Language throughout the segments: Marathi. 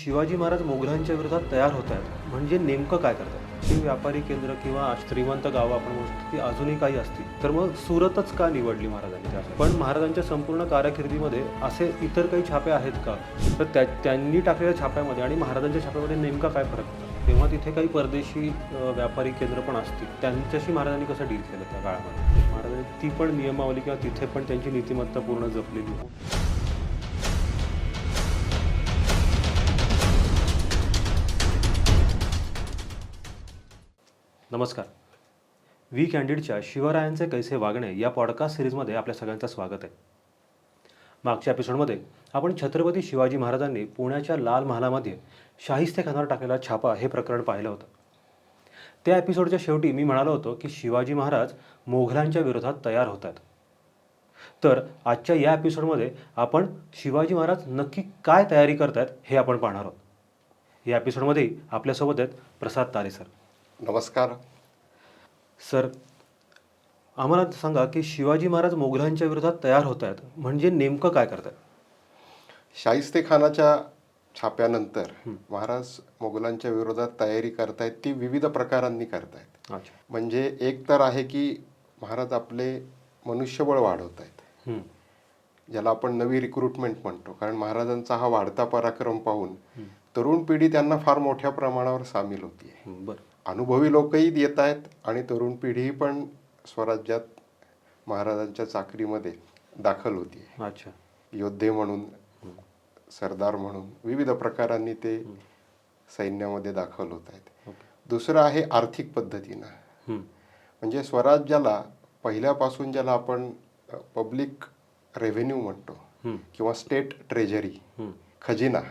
शिवाजी महाराज मोगलांच्या विरोधात तयार होत आहेत म्हणजे नेमकं काय करतात? ही व्यापारी केंद्र किंवा श्रीमंत गावं आपण म्हणू शकतो ती अजूनही काही असतील तर मग सुरतच का निवडली महाराजांनी त्यासाठी? पण महाराजांच्या संपूर्ण कारकिर्दीमध्ये असे इतर काही छापे आहेत का? तर त्यांनी टाकलेल्या छाप्यामध्ये आणि महाराजांच्या छाप्यामध्ये नेमका काय फरक होता? तेव्हा तिथे काही परदेशी व्यापारी केंद्र पण असतील, त्यांच्याशी महाराजांनी कसं डील केलं त्या काळामध्ये? महाराजांनी ती पण नियमावली किंवा तिथे पण त्यांची नीतिमत्ता पूर्ण जपलेली होती. नमस्कार. वी कॅन्डिडच्या शिवरायांचे कैसे वागणे या पॉडकास्ट सिरीजमध्ये आपल्या सगळ्यांचं स्वागत आहे. मागच्या एपिसोडमध्ये आपण छत्रपती शिवाजी महाराजांनी पुण्याच्या लाल महालामध्ये शाहिस्तेखानावर टाकलेला छापा हे प्रकरण पाहिलं होतं. त्या एपिसोडच्या शेवटी मी म्हणालो होतो की शिवाजी महाराज मोघलांच्या विरोधात तयार होत आहेत. तर आजच्या या एपिसोडमध्ये आपण शिवाजी महाराज नक्की काय तयारी करतायत हे आपण पाहणार आहोत. या एपिसोडमध्ये आपल्यासोबत आहेत प्रसाद तारे सर. नमस्कार सर, आम्हाला सांगा की शिवाजी महाराज मोगलांच्या विरोधात तयार होत आहेत म्हणजे नेमकं काय करतात? शाहिस्तेखानाच्या छाप्यानंतर महाराज मोगलांच्या विरोधात तयारी करतायत ती विविध प्रकारांनी करतायत. अच्छा. म्हणजे एक तर आहे की महाराज आपले मनुष्यबळ वाढवत आहेत, ज्याला आपण नवी रिक्रुटमेंट म्हणतो. कारण महाराजांचा हा वाढता पराक्रम पाहून तरुण पिढी त्यांना फार मोठ्या प्रमाणावर सामील होती. बरं. अनुभवी लोकही येत आहेत आणि तरुण पिढी पण स्वराज्यात महाराजांच्या चाकरीमध्ये दाखल होती. अच्छा. योद्धे म्हणून, सरदार म्हणून विविध प्रकारांनी ते सैन्यामध्ये दाखल होत आहेत. दुसरं आहे आर्थिक पद्धतीनं. म्हणजे स्वराज्याला पहिल्यापासून ज्याला आपण पब्लिक रेव्हेन्यू म्हणतो किंवा स्टेट ट्रेजरी, खजिना,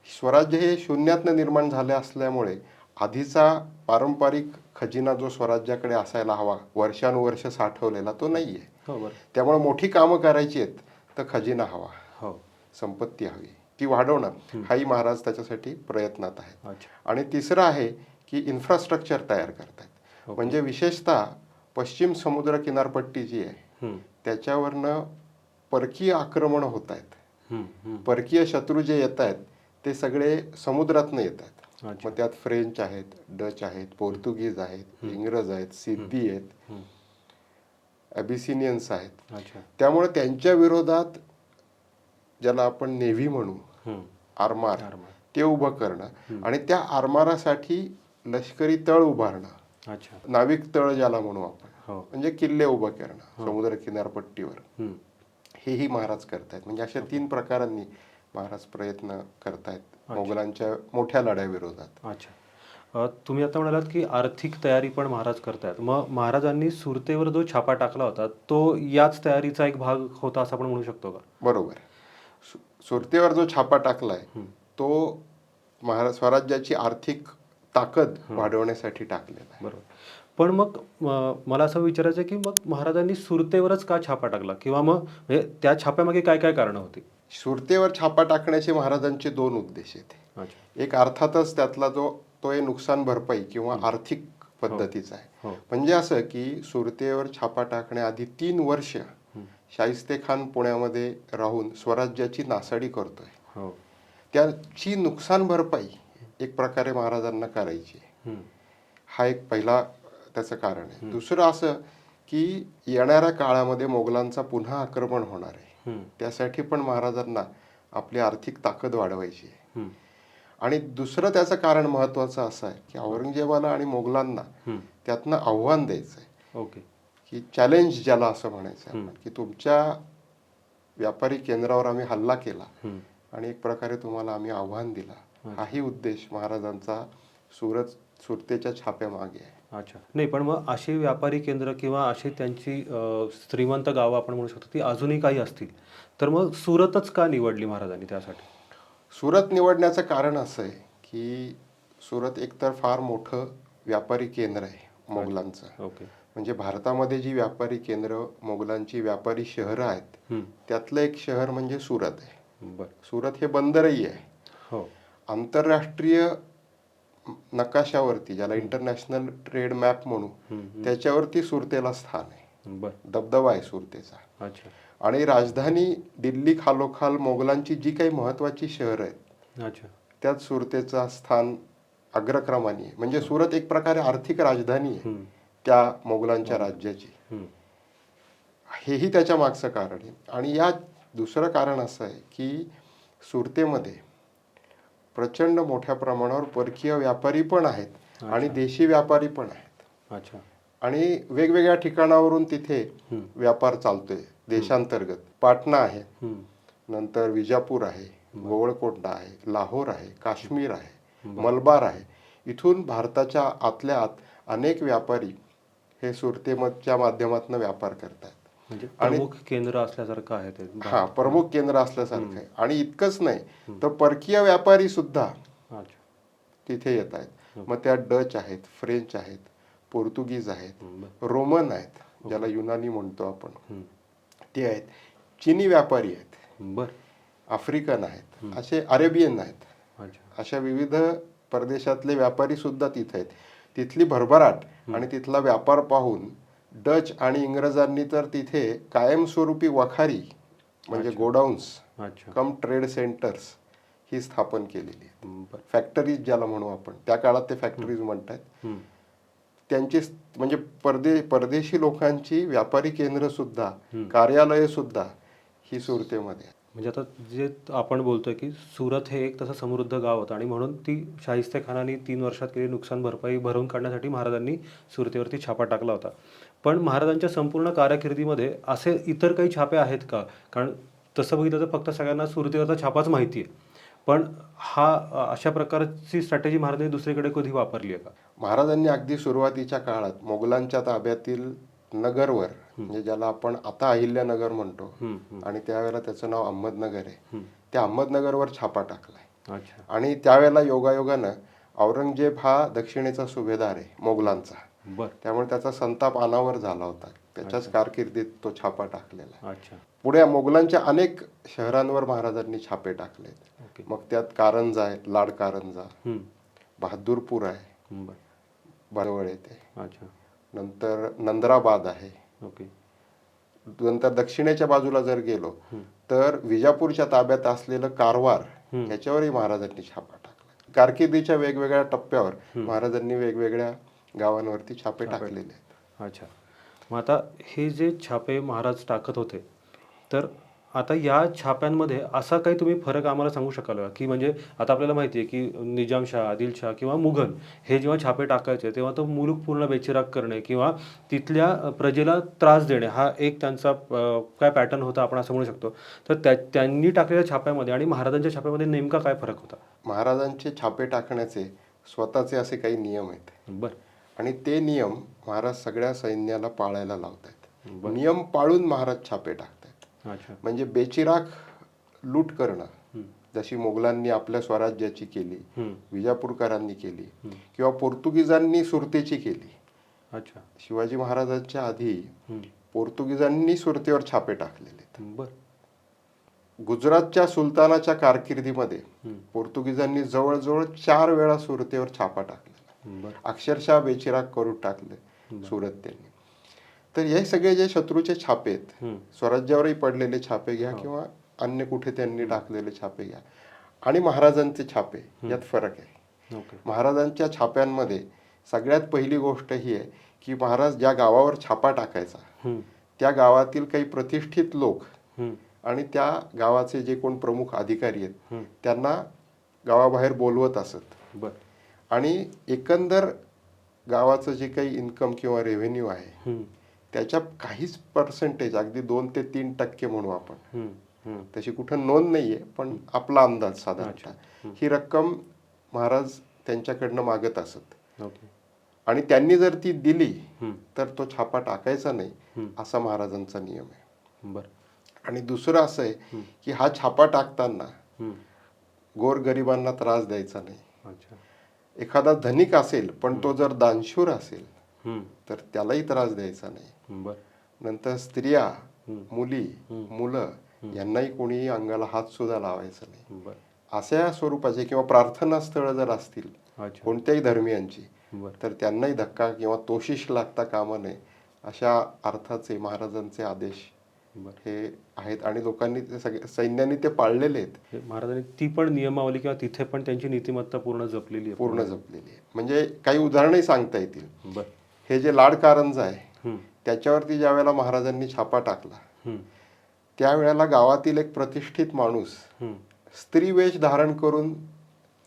स्वराज्य हे शून्यातनं निर्माण झाले असल्यामुळे आधीचा पारंपरिक खजिना जो स्वराज्याकडे असायला हवा, वर्षानुवर्ष साठवलेला, तो नाही आहे. त्यामुळे मोठी कामं करायची आहेत तर खजिना हवा, संपत्ती हवी, ती वाढवणं हाही महाराज त्याच्यासाठी प्रयत्नात आहेत. आणि तिसरं आहे की इन्फ्रास्ट्रक्चर तयार करतायत. म्हणजे विशेषतः पश्चिम समुद्र किनारपट्टी जी आहे त्याच्यावरनं परकीय आक्रमण होत आहेत. परकीय शत्रू जे येत आहेत ते सगळे समुद्रातनं येत आहेत. मग त्यात फ्रेंच आहेत, डच आहेत, पोर्तुगीज आहेत, इंग्रज आहेत, सिद्धी आहेत, अबिसिनियन्स आहेत. त्यामुळे त्यांच्या विरोधात ज्याला आपण नेव्ही म्हणू, आरमार, ते उभं करणं आणि त्या आरमारासाठी लष्करी तळ उभारणं, नाविक तळ ज्याला म्हणू आपण, म्हणजे किल्ले उभं करणं समुद्र किनारपट्टीवर, हेही महाराज करतायत. म्हणजे अशा 3 प्रकारांनी महाराज प्रयत्न करतायत मोगलांच्या मोठ्या लढ्याविरोधात. अच्छा. तुम्ही आता म्हणालात की आर्थिक तयारी पण महाराज करतायत. मग महाराजांनी सुरतेवर जो छापा टाकला होता तो याच तयारीचा एक भाग होता असं आपण म्हणू शकतो का? बरोबर. सुरतेवर जो छापा टाकलाय तो महाराज स्वराज्याची आर्थिक ताकद वाढवण्यासाठी टाकलेला आहे. बरोबर. पण मग मला असं विचारायचं आहे की मग महाराजांनी सुरतेवरच का छापा टाकला किंवा मग म्हणजे त्या छाप्यामागे काय काय कारणं होती? सुरतेवर छापा टाकण्याचे महाराजांचे 2 उद्देश आहेत. एक अर्थातच त्यातला तो नुकसान भरपाई किंवा आर्थिक पद्धतीचा आहे. म्हणजे असं की सुरतेवर छापा टाकण्याआधी 3 वर्ष शाहिस्तेखान पुण्यामध्ये राहून स्वराज्याची नासाडी करतोय. त्याची नुकसान भरपाई एक प्रकारे महाराजांना करायची. हा एक पहिला त्याचं कारण आहे. दुसरं असं की येणाऱ्या काळामध्ये मोगलांचा पुन्हा आक्रमण होणार आहे. त्यासाठी पण महाराजांना आपली आर्थिक ताकद वाढवायची आहे. आणि दुसरं त्याचं कारण महत्वाचं असं आहे की औरंगजेबाला आणि मोगलांना त्यातनं आव्हान द्यायचं आहे. की चॅलेंज ज्याला असं म्हणायचं आहे की तुमच्या व्यापारी केंद्रावर आम्ही हल्ला केला आणि एक प्रकारे तुम्हाला आम्ही आव्हान दिला. हाही उद्देश महाराजांचा सुरतेच्या छाप्यामागे आहे. अच्छा. नाही, पण मग अशी व्यापारी केंद्र किंवा अशी त्यांची श्रीमंत गावं आपण म्हणू शकतो ती अजूनही काही असतील तर मग सुरतच का निवडली महाराजांनी त्यासाठी? सुरत निवडण्याचं कारण असं आहे की सुरत एकतर फार मोठं व्यापारी केंद्र आहे मोगलांचं. म्हणजे भारतामध्ये जी व्यापारी केंद्र, मोगलांची व्यापारी शहरं आहेत त्यातलं एक शहर म्हणजे सुरत आहे. सुरत हे बंदरही आहे. आंतरराष्ट्रीय नकाशावरती, ज्याला इंटरनॅशनल ट्रेड मॅप म्हणू, त्याच्यावरती सुरतेला स्थान आहे, दबदबा आहे सुरतेचा. आणि राजधानी दिल्ली खालोखाल मोगलांची जी काही महत्वाची शहरं आहेत त्यात सुरतेचा स्थान अग्रक्रमाने आहे. म्हणजे सुरत एक प्रकारे आर्थिक राजधानी आहे त्या मोगलांच्या राज्याची. हेही त्याच्या मागचं कारण आहे. आणि या दुसरं कारण असं आहे की सुरतेमध्ये प्रचंड मोठ्या प्रमाणावर परकीय व्यापारी पण आहेत आणि देशी व्यापारी पण आहेत. अच्छा. आणि वेगवेगळ्या ठिकाणावरून तिथे व्यापार चालतोय देशांतर्गत. पाटणा आहे, नंतर विजापूर आहे, गोवळकोंडा आहे, लाहोर आहे, काश्मीर आहे, मलबार आहे. इथून भारताच्या आतल्या आत अनेक व्यापारी हे सुरतेच्या माध्यमातून व्यापार करतात. म्हणजे प्रमुख केंद्र असल्यासारखं आहे ते. हा, प्रमुख केंद्र असल्यासारखं आहे. आणि इतकंच नाही तर परकीय व्यापारी सुद्धा अच्छा. तिथे येत आहेत. मग त्या डच आहेत, फ्रेंच आहेत, पोर्तुगीज आहेत, रोमन आहेत, ज्याला युनानी म्हणतो आपण, ते आहेत, चिनी व्यापारी आहेत, बर, आफ्रिकन आहेत, असे अरेबियन आहेत. अच्छा. अशा विविध परदेशातले व्यापारी सुद्धा तिथे आहेत. तिथली भरभराट आणि तिथला व्यापार पाहून डच आणि इंग्रजांनी तर तिथे कायमस्वरूपी वखारी म्हणजे गोडाऊन्स अच्छा. कम ट्रेड सेंटर्स ही स्थापन केलेली आहेत. बर. फॅक्टरीज ज्याला म्हणू आपण, त्या काळात ते फॅक्टरीज म्हणतात. त्यांची म्हणजे परदेशी लोकांची व्यापारी केंद्र सुद्धा, कार्यालय सुद्धा ही सुरतेमध्ये आहेत. म्हणजे आता जे आपण बोलतोय की सुरत हे एक तसं समृद्ध गाव होतं आणि म्हणून ती शाहिस्ते खानाने 3 वर्षात केलेली नुकसान भरपाई भरून काढण्यासाठी महाराजांनी सुरतेवरती छापा टाकला होता. पण महाराजांच्या संपूर्ण कारकिर्दीमध्ये असे इतर काही छापे आहेत का? कारण तसं बघितलं तर फक्त सगळ्यांना सुरतेवरचा छापाच माहिती आहे. पण अशा प्रकारची स्ट्रॅटेजी महाराजांनी दुसरीकडे कधी वापरली आहे का? महाराजांनी अगदी सुरुवातीच्या काळात मोगलांच्या ताब्यातील नगरवर, म्हणजे ज्याला आपण आता अहिल्यानगर म्हणतो आणि त्यावेळेला त्याचं नाव अहमदनगर आहे, त्या अहमदनगरवर छापा टाकलाय. अच्छा. आणि त्यावेळेला योगायोगानं औरंगजेब हा दक्षिणेचा सुभेदार आहे मोगलांचा. बर. त्यामुळे त्याचा संताप अनावर झाला होता. त्याच्याच कारकिर्दीत तो छापा टाकलेला आहे. अच्छा. पुढे मोगलांच्या अनेक शहरांवर महाराजांनी छापे टाकलेत. मग त्यात कारंजा आहे, लाड कारंजा, बहादूरपूर आहे, बर. बरवळ येते, अच्छा. नंतर नंदराबाद आहे. ओके. नंतर दक्षिणेच्या बाजूला जर गेलो तर विजापूरच्या ताब्यात असलेलं कारवार, ह्याच्यावरही महाराजांनी छापा टाकला. कारकिर्दीच्या वेगवेगळ्या टप्प्यावर महाराजांनी वेगवेगळ्या गावांवरती छापे टाकलेले आहेत. अच्छा. मग आता हे जे छापे महाराज टाकत होते, तर आता या छाप्यांमध्ये असा काही तुम्ही फरक आम्हाला सांगू शकाल का? की म्हणजे आता आपल्याला माहिती आहे की निजामशाह, आदिलशाह किंवा मुघल हे जेव्हा छापे टाकायचे तेव्हा तो मुलूक पूर्ण बेचिराग करणे किंवा तिथल्या प्रजेला त्रास देणे हा एक त्यांचा काय पॅटर्न होता आपण असं म्हणू शकतो. तर त्यांनी टाकलेल्या छाप्यामध्ये आणि महाराजांच्या छाप्यामध्ये नेमका काय फरक होता? महाराजांचे छापे टाकण्याचे स्वतःचे असे काही नियम आहेत. बरं. आणि ते नियम महाराज सगळ्या सैन्याला पाळायला लावतात. नियम पाळून महाराज छापे टाकतात. अच्छा. म्हणजे बेचिराग लूट करणं, जशी मोगलांनी आपल्या स्वराज्याची केली, विजापूरकरांनी केली किंवा पोर्तुगीजांनी सुरतेची केली. अच्छा. शिवाजी महाराजांच्या आधी पोर्तुगीजांनी सुरतेवर छापे टाकलेले. बर. गुजरातच्या सुलतानाच्या कारकिर्दीमध्ये पोर्तुगीजांनी जवळजवळ 4 वेळा सुरतेवर छापा टाकलेला. अक्षरशः बेचिराग करून टाकले सुरत त्यांनी. तर हे सगळे जे शत्रूचे छापे आहेत, स्वराज्यावरही पडलेले छापे घ्या किंवा अन्य कुठे त्यांनी टाकलेले छापे घ्या, आणि महाराजांचे छापे, यात फरक आहे. महाराजांच्या छाप्यांमध्ये सगळ्यात पहिली गोष्ट ही आहे की महाराज ज्या गावावर छापा टाकायचा त्या गावातील काही प्रतिष्ठित लोक आणि त्या गावाचे जे कोण प्रमुख अधिकारी आहेत त्यांना गावाबाहेर बोलवत असत. आणि एकंदर गावाचं जे काही इन्कम किंवा रेव्हेन्यू आहे त्याच्या काहीच पर्सेंटेज, अगदी 2 ते 3% म्हणू आपण, तशी कुठं नोंद नाहीये पण आपला अंदाज साधारणतः, ही रक्कम महाराज त्यांच्याकडनं मागत असत. आणि त्यांनी जर ती दिली तर तो छापा टाकायचा नाही, असा महाराजांचा नियम आहे. आणि दुसरं असं आहे की हा छापा टाकताना गोरगरिबांना त्रास द्यायचा नाही. एखादा धनिक असेल पण तो जर दानशूर असेल तर त्यालाही त्रास द्यायचा नाही. नंतर स्त्रिया, मुली, मुलं यांनाही कोणीही अंगाला हात सुद्धा लावायचा नाही. अशा स्वरूपाचे किंवा प्रार्थना स्थळ जर असतील कोणत्याही धर्मियांची तर त्यांनाही धक्का किंवा तोशिष लागता कामा नये, अशा अर्थाचे महाराजांचे आदेश बरं. हे आहेत आणि लोकांनी ते सगळे सैन्याने ते पाळलेले आहेत, हे महाराजांनी ती पण नियमावली किंवा तिथे पण त्यांची नीतिमत्ता पूर्ण जपलेली आहे. पूर्ण जपलेली आहे. म्हणजे काही उदाहरणही सांगता येतील. बरं. हे जे लाड कारंजा आहे हं. त्याच्यावरती ज्या वेळेला महाराजांनी छापा टाकला हं. त्यावेळेला गावातील एक प्रतिष्ठित माणूस हं. स्त्रीवेश धारण करून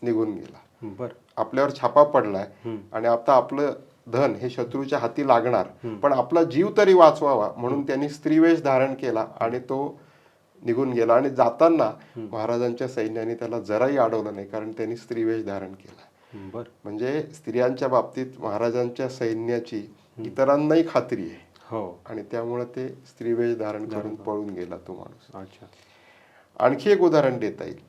निघून गेला. बरं. आपल्यावर छापा पडलाय हं. आणि आता आपलं धन हे शत्रूच्या हाती लागणार, पण आपला जीव तरी वाचवावा म्हणून त्यांनी स्त्रीवेश धारण केला आणि तो निघून गेला. आणि जाताना महाराजांच्या सैन्याने त्याला जराही अडवलं नाही, कारण त्यांनी स्त्रीवेश धारण केला. बरं. म्हणजे स्त्रियांच्या बाबतीत महाराजांच्या सैन्याची इतरांनाही खात्री आहे हो. आणि त्यामुळे ते स्त्रीवेश धारण करून पळून गेला तो माणूस. अच्छा. आणखी एक उदाहरण देता येईल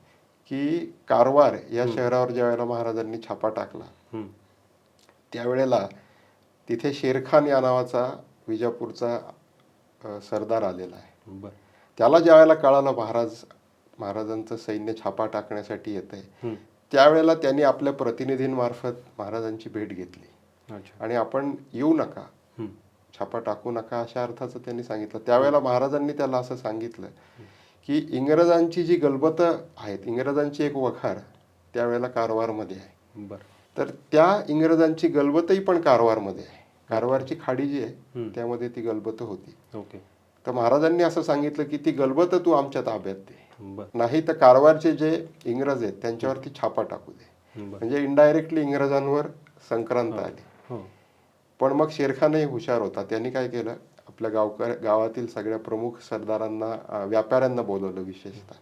की कारवार या शहरावर ज्या वेळेला महाराजांनी छापा टाकला हं. त्यावेळेला तिथे शेरखान या नावाचा विजापूरचा सरदार आलेला आहे. बरं. त्याला ज्या वेळेला कळालं महाराजांचं सैन्य छापा टाकण्यासाठी येत आहे, त्यावेळेला त्यांनी आपल्या प्रतिनिधींमार्फत महाराजांची भेट घेतली अच्छा. आणि आपण येऊ नका, हं. छापा टाकू नका अशा अर्थाचं त्यांनी सांगितलं. त्यावेळेला महाराजांनी त्याला असं सांगितलं की इंग्रजांची जी गलबतं आहेत, इंग्रजांची एक वखार त्यावेळेला कारवारमध्ये आहे, बरं. तर त्या इंग्रजांची गलबतही पण कारवारमध्ये आहे. कारवारची खाडी जी आहे त्यामध्ये ती गलबत होती. ओके. तर महाराजांनी असं सांगितलं की ती गलबत तू आमच्या ताब्यात दे, बरं. नाही तर कारवारचे जे इंग्रज आहेत त्यांच्यावरती छापा टाकू दे. बरं. म्हणजे इनडायरेक्टली इंग्रजांवर संक्रांत आली. हो. पण मग शेरखानही हुशार होता. त्यांनी काय केलं, आपल्या गावातील सगळ्या प्रमुख सरदारांना, व्यापाऱ्यांना बोलवलं विशेषतः,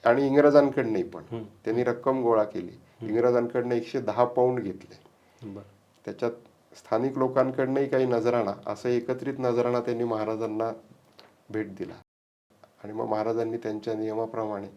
आणि इंग्रजांकडनंही पण त्यांनी रक्कम गोळा केली. इंग्रजांकडनं 110 पाऊंड घेतले. बरं. त्याच्यात स्थानिक लोकांकडनंही काही नजराणा, असं एकत्रित नजराणा त्यांनी महाराजांना भेट दिला. आणि मग महाराजांनी त्यांच्या नियमाप्रमाणे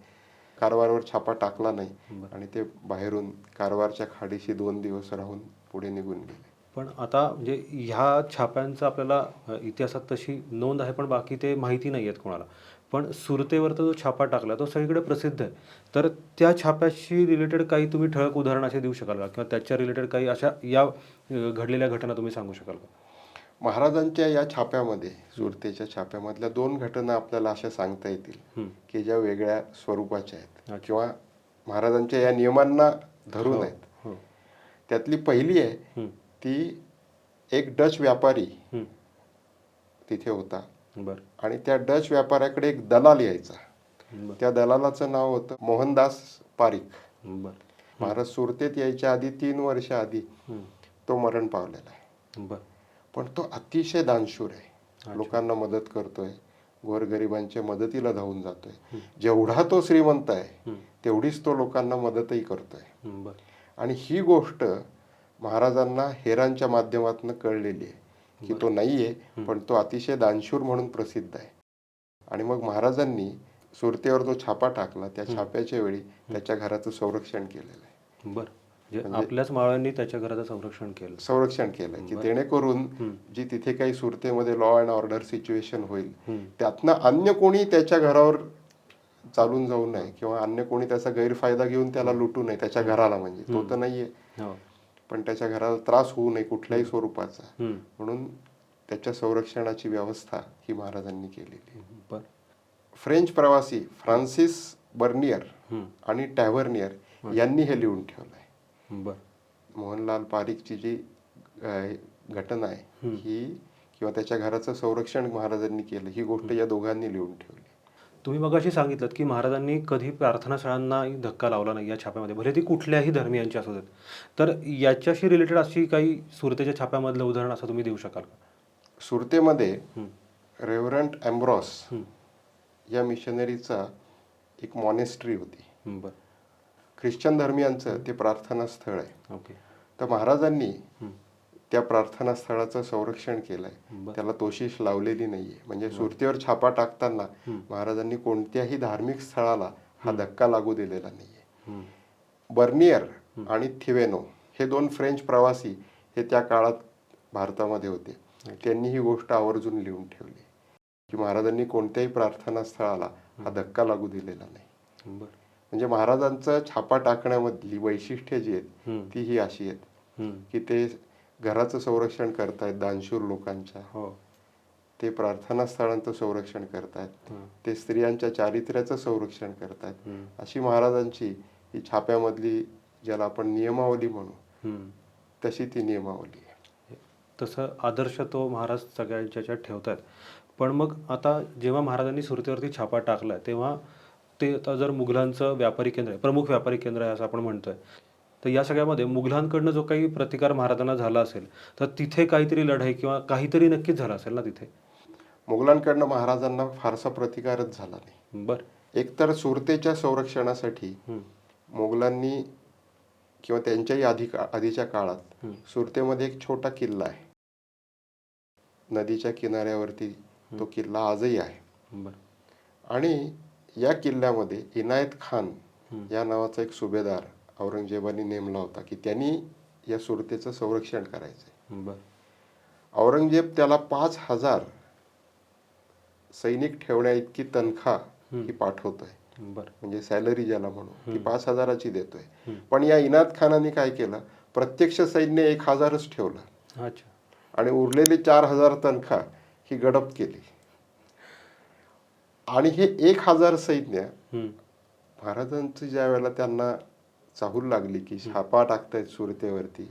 कारवारवर छापा टाकला नाही आणि ते बाहेरून कारवारच्या खाडीशी 2 दिवस राहून पुढे निघून गेले. पण आता म्हणजे ह्या छाप्यांचा आपल्याला इतिहासात तशी नोंद आहे, पण बाकी ते माहिती नाही आहेत कोणाला. पण सुरतेवरचा जो छापा टाकला तो सगळीकडे प्रसिद्ध आहे. तर त्या छाप्याशी रिलेटेड काही तुम्ही ठळक उदाहरण असे देऊ शकाल का, किंवा त्याच्या रिलेटेड काही अशा या घडलेल्या घटना तुम्ही सांगू शकाल का? महाराजांच्या या छाप्यामध्ये, सुरतेच्या छाप्यामधल्या 2 घटना आपल्याला अशा सांगता येतील की ज्या वेगळ्या स्वरूपाच्या आहेत किंवा महाराजांच्या या नियमांना धरून आहेत. हो. त्यातली पहिली आहे ती, एक डच व्यापारी तिथे होता बरं. आणि त्या डच व्यापाऱ्याकडे एक दलाल यायचा. त्या दलालाचं नाव होतं मोहनदास पारीख. बरं. महाराज सुरतेत यायच्या आधी 3 वर्ष आधी तो मरण पावलेला आहे. बरं. पण तो अतिशय दानशूर आहे, लोकांना मदत करतोय, गोरगरिबांच्या मदतीला धावून जातोय. जेवढा तो श्रीमंत आहे तेवढीच तो लोकांना मदतही करतोय. बरं. आणि ही गोष्ट महाराजांना हेरांच्या माध्यमातून कळलेली आहे की तो नाहीये, पण तो अतिशय दानशूर म्हणून प्रसिद्ध आहे. आणि मग महाराजांनी सुरतेवर जो छापा टाकला त्या छाप्याच्या वेळी त्याच्या घराचं संरक्षण केलेलं आहे. बरं. म्हणजे आपल्याच मावळ्यांनी त्याच्या घराचं संरक्षण केलं की जेणेकरून जी तिथे काही सुरतेमध्ये लॉ अँड ऑर्डर सिच्युएशन होईल त्यातनं अन्य कोणी त्याच्या घरावर चालून जाऊ नये किंवा अन्य कोणी त्याचा गैरफायदा घेऊन त्याला लुटू नये. त्याच्या घराला, म्हणजे तो तर नाहीये, पण त्याच्या घराला त्रास होऊ नये कुठल्याही स्वरूपाचा, म्हणून त्याच्या संरक्षणाची व्यवस्था ही महाराजांनी केलेली. फ्रेंच प्रवासी फ्रान्सिस बर्नियर आणि टॅव्हर्नियर यांनी हे लिहून ठेवलंय. मोहनलाल पारीखची जी घटना आहे ही, किंवा त्याच्या घराचं संरक्षण महाराजांनी केलं, ही गोष्ट या दोघांनी लिहून ठेवली. तुम्ही मगाशी सांगितलं की महाराजांनी कधी प्रार्थनास्थळांना धक्का लावला नाही या छाप्यामध्ये, भले ती कुठल्याही धर्मियांची असू देत. तर याच्याशी रिलेटेड अशी काही सुरतेच्या छाप्यामधलं उदाहरण असं तुम्ही देऊ शकाल का? सुरतेमध्ये रेव्हरंट एम्ब्रॉस या मिशनरीचा एक मॉनेस्ट्री होती. बरं. ख्रिश्चन धर्मियांचं ते प्रार्थना स्थळ आहे. ओके. तर महाराजांनी त्या प्रार्थना स्थळाचं संरक्षण केलंय, त्याला तोशिष लावलेली नाहीये. म्हणजे सुरतेवर छापा टाकताना महाराजांनी कोणत्याही धार्मिक स्थळाला हा धक्का लागू दिलेला नाहीये. बर्नियर आणि थिवेनो हे 2 फ्रेंच प्रवासी हे त्या काळात भारतामध्ये होते. त्यांनी ही गोष्ट आवर्जून लिहून ठेवली की महाराजांनी कोणत्याही प्रार्थना स्थळाला हा धक्का लागू दिलेला नाही. म्हणजे महाराजांचं छापा टाकण्यामधली वैशिष्ट्ये जी आहेत ती ही अशी आहेत की ते घराचं संरक्षण करतायत दानशूर लोकांच्या, ते प्रार्थनास्थळांचं संरक्षण करतायत, ते स्त्रियांच्या चारित्र्याचं संरक्षण करतायत. अशी महाराजांची ही छाप्यामधली, ज्याला आपण नियमावली म्हणू, तशी ती नियमावली आहे. तसं आदर्श तो महाराज सगळ्यांच्या ह्याच्यात ठेवतात. पण मग आता जेव्हा महाराजांनी सुरतेवरती छापा टाकला तेव्हा ते आता जर मुघलांचं व्यापारी केंद्र आहे, प्रमुख व्यापारी केंद्र आहे असं आपण म्हणतोय, तर या सगळ्यामध्ये मुघलांकडनं जो काही प्रतिकार महाराजांना झाला असेल तर तिथे काहीतरी लढाई किंवा काहीतरी नक्कीच झालं असेल ना तिथे. मुघलांकडनं महाराजांना फारसा प्रतिकारच झाला नाही. बरं. एकतर सुरतेच्या संरक्षणासाठी मुघलांनी किंवा त्यांच्याही आधीच्या काळात सुरतेमध्ये एक छोटा किल्ला आहे, नदीच्या किनाऱ्यावरती तो किल्ला आजही आहे. बरं. आणि या किल्ल्यामध्ये इनायत खान या नावाचा एक सुभेदार औरंगजेबाने नेमला होता की त्यांनी या सुरतेचं संरक्षण करायचंय. बरं. औरंगजेब त्याला 5,000 सैनिक ठेवण्या इतकी तनखा ही पाठवतोय, बरं. म्हणजे सॅलरी ज्याला म्हणू, ती 5,000ची देतोय. पण या इनायत खानाने काय केलं, प्रत्यक्ष सैन्य 1,000च ठेवलं. अच्छा. आणि उरलेली 4,000 तनखा ही गडप केली. आणि हे 1,000 सैन्य महाराजांची ज्या वेळेला त्यांना चाहूल लागली की छापा टाकतायत सुरतेवरती,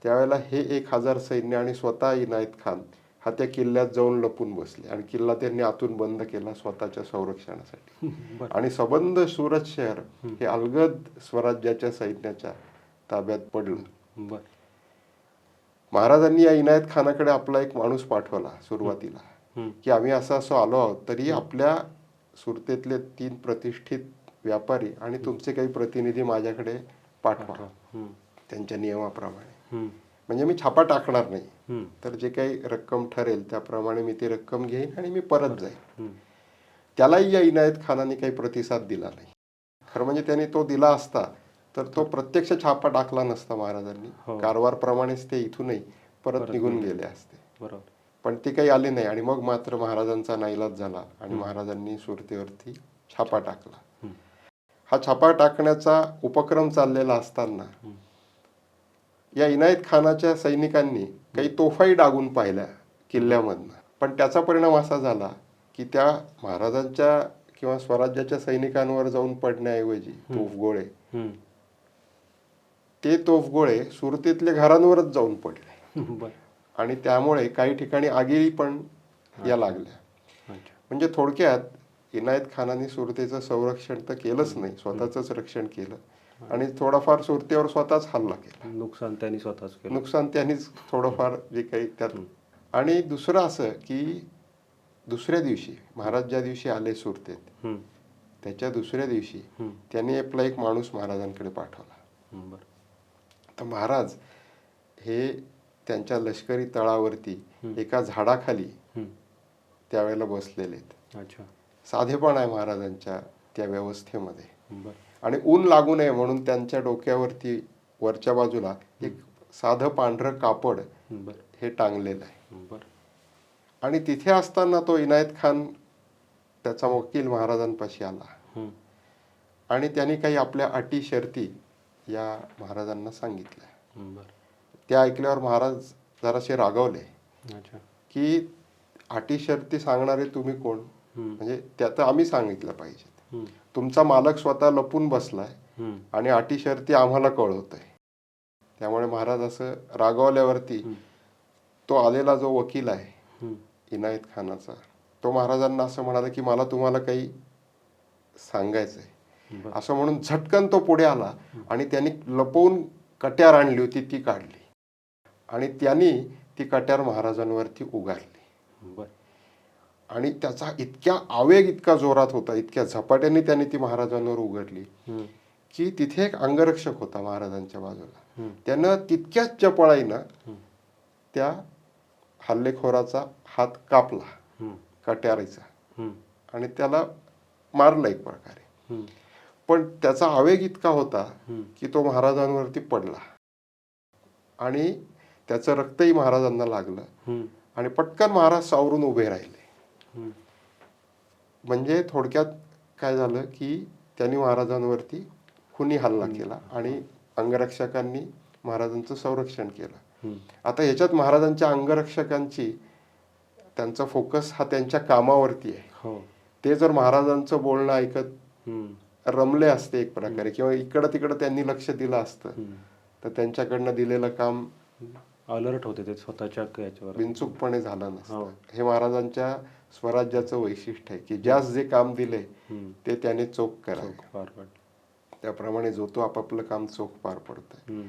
त्यावेळेला हे 1,000 सैन्य आणि स्वतः इनायत खान हा त्या किल्ल्यात जाऊन लपून बसले आणि किल्ला त्यांनी आतून बंद केला स्वतःच्या संरक्षणासाठी. आणि सबंध सुरत शहर हे अलगद स्वराज्याच्या सैन्याच्या ताब्यात पडलं. महाराजांनी या इनायत खानाकडे आपला एक माणूस पाठवला सुरुवातीला की आम्ही असं असं आलो आहोत, तरी आपल्या सुरतेतले 3 प्रतिष्ठित व्यापारी आणि तुमचे काही प्रतिनिधी माझ्याकडे पाठवा त्यांच्या नियमाप्रमाणे. म्हणजे मी छापा टाकणार नाही, तर जे काही रक्कम ठरेल त्याप्रमाणे मी ती रक्कम घेईन आणि मी परत जाईन. त्यालाही या इनायत खानाने काही प्रतिसाद दिला नाही. खरं म्हणजे त्यांनी तो दिला असता तर तो प्रत्यक्ष छापा टाकला नसता महाराजांनी. कारवारप्रमाणेच ते इथूनही परत निघून गेले असते. बरोबर. पण ते काही आले नाही आणि मग मात्र महाराजांचा नाईलाज झाला आणि महाराजांनी सुरतेवरती छापा टाकला. हा छापा टाकण्याचा उपक्रम चाललेला असताना या इनायत खानाच्या सैनिकांनी काही तोफाही डागून पाहिल्या किल्ल्यामधनं. पण त्याचा परिणाम असा झाला की त्या महाराजांच्या किंवा स्वराज्याच्या सैनिकांवर जाऊन पडण्याऐवजी तोफगोळे, ते तोफगोळे सुरतेतल्या घरांवरच जाऊन पडले. आणि त्यामुळे काही ठिकाणी आगी पण या लागल्या. म्हणजे थोडक्यात इनायत खानाने सुरतेचं संरक्षण तर केलंच नाही, स्वतःच रक्षण केलं आणि थोडाफार सुरतेवर स्वतःच हल्ला केला. नुकसान त्यांनी स्वतःच केलं. नुकसान त्यांनीच थोडंफार जे काही त्यात. आणि दुसरं असं की दुसऱ्या दिवशी महाराज ज्या दिवशी आले सुरतेत, त्याच्या दुसऱ्या दिवशी त्यांनी आपला एक माणूस महाराजांकडे पाठवला. तर महाराज हे त्यांच्या लष्करी तळावरती एका झाडाखाली त्यावेळेला बसलेले आहेत. साधेपण आहे महाराजांच्या त्या व्यवस्थेमध्ये. आणि ऊन लागू नये म्हणून त्यांच्या डोक्यावरती वरच्या बाजूला एक साधं पांढरं कापड हे टांगलेलं आहे. आणि तिथे असताना तो इनायत खान त्याचा वकील महाराजांपाशी आला आणि त्यांनी काही आपल्या अटी शर्ती या महाराजांना सांगितल्या. त्या ऐकल्यावर महाराज जराशे रागावले की अटी शर्ती सांगणारे तुम्ही कोण, म्हणजे त्यात आम्ही सांगितलं पाहिजे. तुमचा मालक स्वतः लपून बसलाय आणि अटी शर्ती आम्हाला कळवतोय. त्यामुळे महाराज असं रागावल्यावरती तो आलेला जो वकील आहे इनायत खानाचा, तो महाराजांना असं म्हणाला की मला तुम्हाला काही सांगायचंय. असं म्हणून झटकन तो पुढे आला आणि त्यांनी लपवून कट्यार आणली होती ती काढली आणि त्यांनी ती कट्यार महाराजांवरती उगारली. आणि त्याचा इतक्या आवेग इतका जोरात होता, इतक्या झपाट्याने त्यांनी ती महाराजांवर उघडली की तिथे एक अंगरक्षक होता महाराजांच्या बाजूला. त्यानं तितक्याच चपळाईनं त्या हल्लेखोराचा हात कापला कट्यारीचा आणि त्याला मारलं एक प्रकारे. पण त्याचा आवेग इतका होता की तो महाराजांवरती पडला आणि त्याचं रक्तही महाराजांना लागलं आणि पटकन महाराज सावरून उभे राहिले. म्हणजे थोडक्यात काय झालं की त्यांनी महाराजांवरती खुनी हल्ला केला आणि अंगरक्षकांनी महाराजांचं संरक्षण केलं. आता ह्याच्यात महाराजांच्या अंगरक्षकांची त्यांचा फोकस हा त्यांच्या कामावरती आहे. हो. ते जर महाराजांचं बोलणं ऐकत हम्म. रमले असते एक प्रकारे, किंवा इकडं तिकडं त्यांनी लक्ष दिलं असतं, हम्म. तर त्यांच्याकडनं दिलेलं काम अलर्ट होते ते स्वतःच्या याच्यावर. बिनचूकपणे झालं हो. नसतं. हे महाराजांच्या स्वराज्याचं वैशिष्ट्य आहे की ज्यास जे काम दिले हम्म. ते त्याने चोख करावे. चोख पार पाडलं. त्याप्रमाणे जो तो आपापलं काम चोख पार पडतंय. हम्म.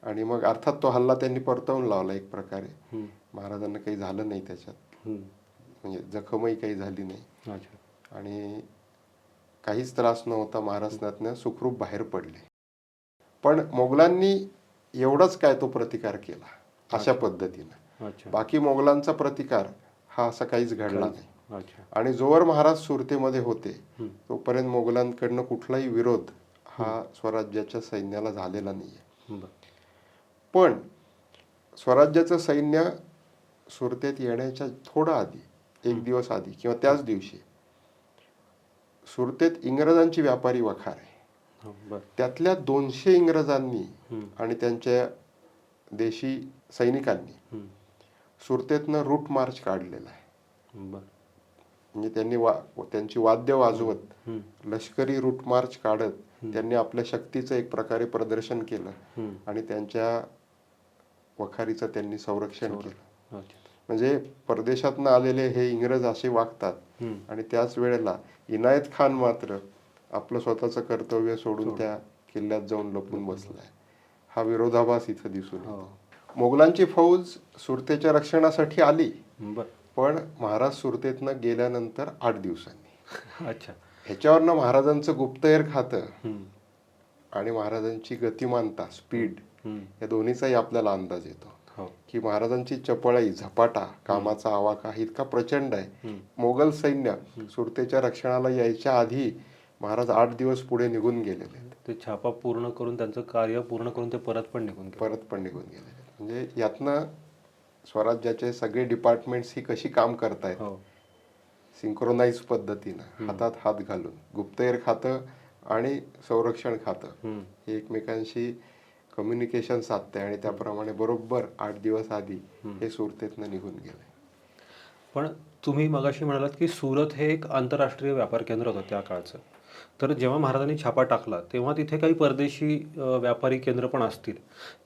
आणि मग अर्थात तो हल्ला त्यांनी परतवून लावला एक प्रकारे. हम्म. महाराजांना काही झालं नाही त्याच्यात, हम्म. म्हणजे जखमही काही झाली नाही अच्छा. आणि काहीच त्रास नव्हता. महाराज त्यातनं सुखरूप बाहेर पडले. पण मोगलांनी एवढंच काय तो प्रतिकार केला अशा पद्धतीनं. अच्छा. बाकी मोगलांचा प्रतिकार हा असा काहीच घडला नाही. अच्छा. आणि जोवर महाराज सुरतेमध्ये होते हम्म. तोपर्यंत मोगलांकडनं कुठलाही विरोध हा स्वराज्याच्या सैन्याला झालेला नाहीये. बरं. पण स्वराज्याचं सैन्य सुरतेत येण्याच्या थोडं आधी, एक दिवस आधी किंवा त्याच दिवशी, सुरतेत इंग्रजांची व्यापारी वखार आहे. हो. बरं. त्यातल्या 200 इंग्रजांनी हम्म. आणि त्यांच्या देशी सैनिकांनी हम्म. सुरतेतनं रूट मार्च काढलेला आहे. बरं. म्हणजे त्यांनी त्यांची वाद्य वाजवत हम्म. लष्करी रूट मार्च काढत त्यांनी आपल्या शक्तीचं एक प्रकारे प्रदर्शन केलं हम्म. आणि त्यांच्या वखारीचं त्यांनी संरक्षण केलं. अच्छा. म्हणजे परदेशातनं आलेले हे इंग्रज असे वागतात हम्म. आणि त्याच वेळेला इनायत खान मात्र आपलं स्वतःचं कर्तव्य सोडून त्या किल्ल्यात जाऊन लपून बसलाय. हा विरोधाभास इथं दिसून हो. येतो. मोगलांची फौज सुरतेच्या रक्षणासाठी आली, बरं. पण महाराज सुरतेतनं गेल्यानंतर 8 दिवसांनी. अच्छा. ह्याच्यावरनं महाराजांचं गुप्तहेर खातं हम्म. आणि महाराजांची गतिमानता, स्पीड, हम्म. या दोन्हीचाही आपल्याला अंदाज येतो हो. की महाराजांची चपळाई, झपाटा, कामाचा आवाका इतका प्रचंड आहे. हम्म. मोगल सैन्य सुरतेच्या रक्षणाला यायच्या आधी महाराज 8 दिवस पुढे निघून गेलेले आहेत. ते छापा पूर्ण करून त्यांचं कार्य पूर्ण करून ते परत पण निघून गेले. परत पण निघून गेलेले आहेत. म्हणजे यातनं स्वराज्याचे सगळे डिपार्टमेंट्स ही कशी काम करतायत, हो. सिंक्रोनाइज पद्धतीनं, हातात हात घालून, गुप्तहेर खातं आणि संरक्षण खातं हम्म. हे एकमेकांशी कम्युनिकेशन साधते आणि त्याप्रमाणे बरोबर 8 दिवस आधी हे सुरतेतनं निघून गेले. पण तुम्ही मगाशी म्हणालात की सुरत हे एक आंतरराष्ट्रीय व्यापार केंद्र होतं त्या काळचं. तर जेव्हा महाराजांनी छापा टाकला तेव्हा तिथे काही परदेशी व्यापारी केंद्र पण असतील,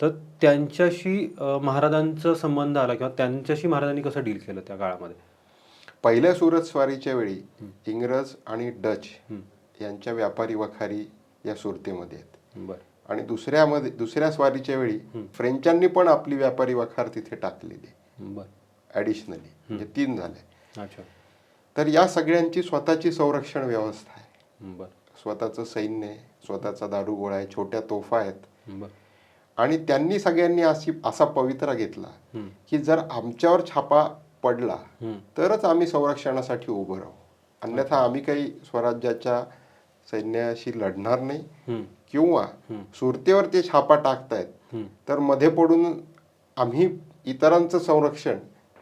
तर त्यांच्याशी महाराजांचा संबंध आला किंवा त्यांच्याशी महाराजांनी कसं डील केलं त्या काळामध्ये? पहिल्या सुरत स्वारीच्या वेळी इंग्रज आणि डच यांच्या व्यापारी वखारी या सुरतेमध्ये आहेत. बरं. आणि दुसऱ्या स्वारीच्या वेळी फ्रेंचांनी पण आपली व्यापारी वखार तिथे टाकलेली बरं. ॲडिशनली, म्हणजे 3 झाले. अच्छा. तर या सगळ्यांची स्वतःची संरक्षण व्यवस्था आहे. बरं. स्वतःचं सैन्य आहे, स्वतःचा दारुगोळा आहे, छोट्या तोफा आहेत. बरं. आणि त्यांनी सगळ्यांनी असा पवित्रा घेतला हम्म. की जर आमच्यावर छापा पडला हम्म. तरच आम्ही संरक्षणासाठी उभं राहू, अन्यथा आम्ही काही स्वराज्याच्या सैन्याशी लढणार नाही. हम्म. किंवा सुरतेवर ते छापा टाकतायत हम्म. तर मध्ये पडून आम्ही इतरांचं संरक्षण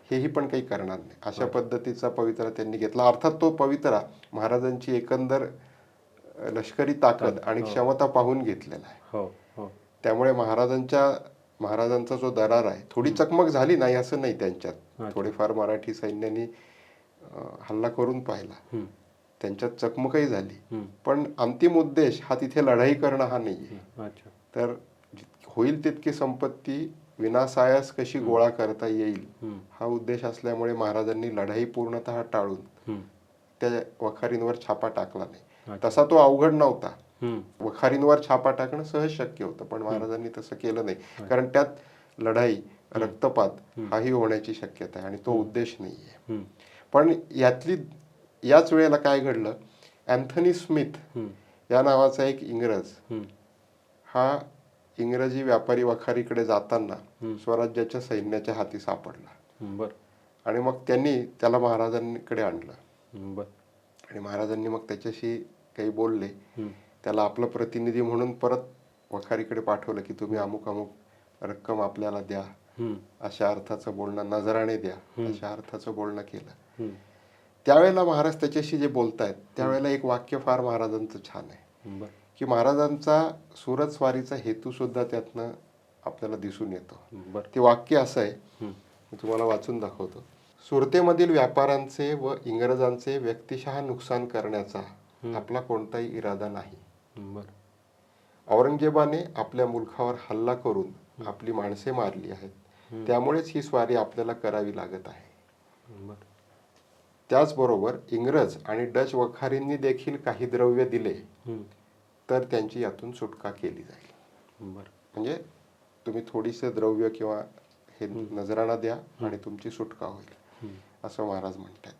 हेही पण काही करणार नाही, अशा पद्धतीचा पवित्रा त्यांनी घेतला. अर्थात तो पवित्रा महाराजांची एकंदर लष्करी ताकद आणि क्षमता पाहून घेतलेला आहे. हो. हो. त्यामुळे महाराजांचा जो दरार आहे, थोडी चकमक झाली नाही असं नाही त्यांच्यात, थोडेफार मराठी सैन्याने हल्ला करून पाहिला, हम्म. त्यांच्यात चकमकही झाली, हम्म. पण अंतिम उद्देश हा तिथे लढाई करणं हा नाहीये. अच्छा. तर होईल तितकी संपत्ती विनासायास कशी गोळा करता येईल हा उद्देश असल्यामुळे महाराजांनी लढाई पूर्णतः टाळून त्या वखारींवर छापा टाकला नाही. तसा तो अवघड नव्हता. वखारींवर छापा टाकणं सहज शक्य होतं, पण महाराजांनी तसं केलं नाही, कारण त्यात लढाई, रक्तपात हाही होण्याची शक्यता आहे आणि तो उद्देश नाहीये. पण याच वेळेला काय घडलं, अँथनी स्मिथ या नावाचा एक इंग्रज हा इंग्रजी व्यापारी वखारीकडे जाताना स्वराज्याच्या सैन्याच्या हाती सापडला. आणि मग त्यांनी त्याला महाराजांकडे आणलं आणि महाराजांनी मग त्याच्याशी काही बोलले, त्याला आपलं प्रतिनिधी म्हणून परत वखारीकडे पाठवलं की तुम्ही अमुक अमुक रक्कम आपल्याला द्या, अशा अर्थाचं बोलणं, नजराणे द्या, अशा अर्थाचं बोलणं केलं. त्यावेळेला महाराज त्याच्याशी जे बोलतायत त्यावेळेला एक वाक्य फार महाराजांचं छान आहे की महाराजांचा सुरत स्वारीचा हेतू सुद्धा त्यातनं आपल्याला दिसून येतो. ते वाक्य असं आहे, मी तुम्हाला वाचून दाखवतो. सुरतेमधील व्यापाऱ्यांचे व इंग्रजांचे व्यक्तिशः नुकसान करण्याचा आपला कोणताही इरादा नाही. बरं. औरंगजेबाने आपल्या मुलखावर हल्ला करून आपली माणसे मारली आहेत. त्यामुळेच ही स्वारी आपल्याला करावी लागत आहे. बरं. त्याचबरोबर इंग्रज आणि डच वखारींनी देखील काही द्रव्य दिले तर त्यांची यातून सुटका केली जाईल. बरं. म्हणजे तुम्ही थोडीसे द्रव्य किंवा हे नजराणा द्या आणि तुमची सुटका होईल, असं महाराज म्हणतात.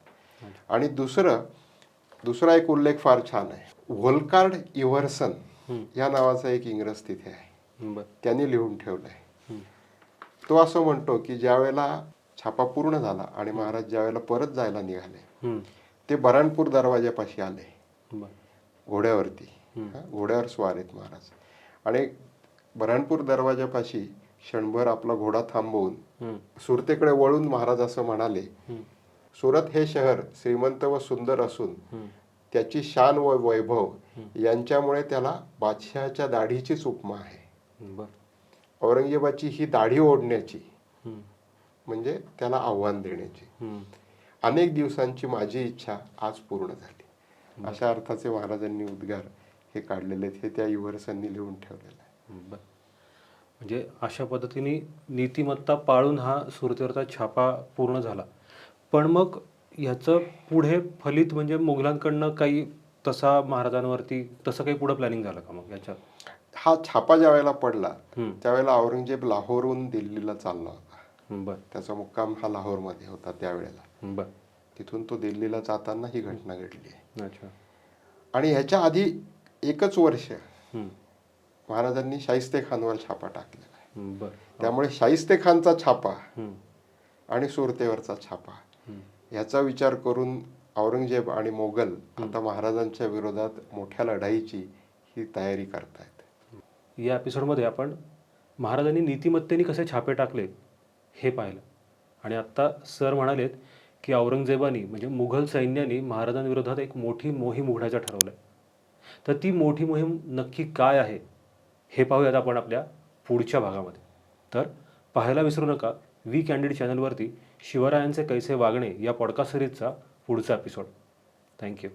आणि दुसरा एक उल्लेख फार छान आहे. व्होल्कार्ड इव्हर्सन या नावाचा एक इंग्रज तिथे आहे. बरं. त्यांनी लिहून ठेवलंय. तो असं म्हणतो की ज्या वेळेला छापा पूर्ण झाला आणि महाराज ज्या वेळेला परत जायला निघाले ते बऱ्हाणपूर दरवाजापाशी आले बरं. घोड्यावरती. घोड्यावर स्वार आहेत महाराज. आणि बऱ्हाणपूर दरवाजापाशी क्षणभर आपला घोडा थांबवून सुरतेकडे वळून महाराज असं म्हणाले, सुरत हे शहर श्रीमंत व सुंदर असून त्याची शान व वैभव यांच्यामुळे त्याला बादशहाच्या दाढीचीच उपमा आहे. बरं. औरंगजेबाची ही दाढी ओढण्याची म्हणजे त्याला आव्हान देण्याची अनेक दिवसांची माझी इच्छा आज पूर्ण झाली. अशा अर्थाचे महाराजांनी उद्गार हे काढलेले आहेत. हे त्या युवरसांनी लिहून ठेवलेलं आहे. बरं. म्हणजे अशा पद्धतीने नीतिमत्ता पाळून हा सुरतेवरचा छापा पूर्ण झाला. पण मग ह्याचं पुढे फलित म्हणजे मुघलांकडनं काही तसा महाराजांवरती तसं काही पुढे प्लॅनिंग झालं का मग याच्यात? हा छापा ज्या वेळेला पडला त्यावेळेला औरंगजेब लाहोरहून दिल्लीला चालला होता. बरं. त्याचा मुक्काम हा लाहोरमध्ये होता त्यावेळेला. बरं. तिथून तो दिल्लीला जाताना ही घटना घडली आहे. अच्छा. आणि ह्याच्या आधी एकच वर्ष महाराजांनी शाहिस्ते खानवर छापा टाकलेला आहे. बरं. त्यामुळे शाहिस्ते खानचा छापा आणि सुरतेवरचा छापा ह्याचा विचार करून औरंगजेब आणि मोगल आता महाराजांच्या विरोधात मोठ्या लढाईची ही तयारी करतायत. या एपिसोडमध्ये आपण महाराजांनी नीतिमत्तेने कसे छापे टाकले हे पाहिलं. आणि आत्ता सर म्हणालेत की औरंगजेबानी म्हणजे मुघल सैन्याने महाराजांविरोधात एक मोठी मोहीम उघडायचं ठरवलं. तर ती मोठी मोहीम नक्की काय आहे हे पाहूयात आपण आपल्या पुढच्या भागामध्ये. तर पाहायला विसरू नका वी कॅन्डिड चॅनलवरती शिवरायांचे कैसे वागणे या पॉडकास्ट सिरीजचा पुढचा एपिसोड. थँक्यू.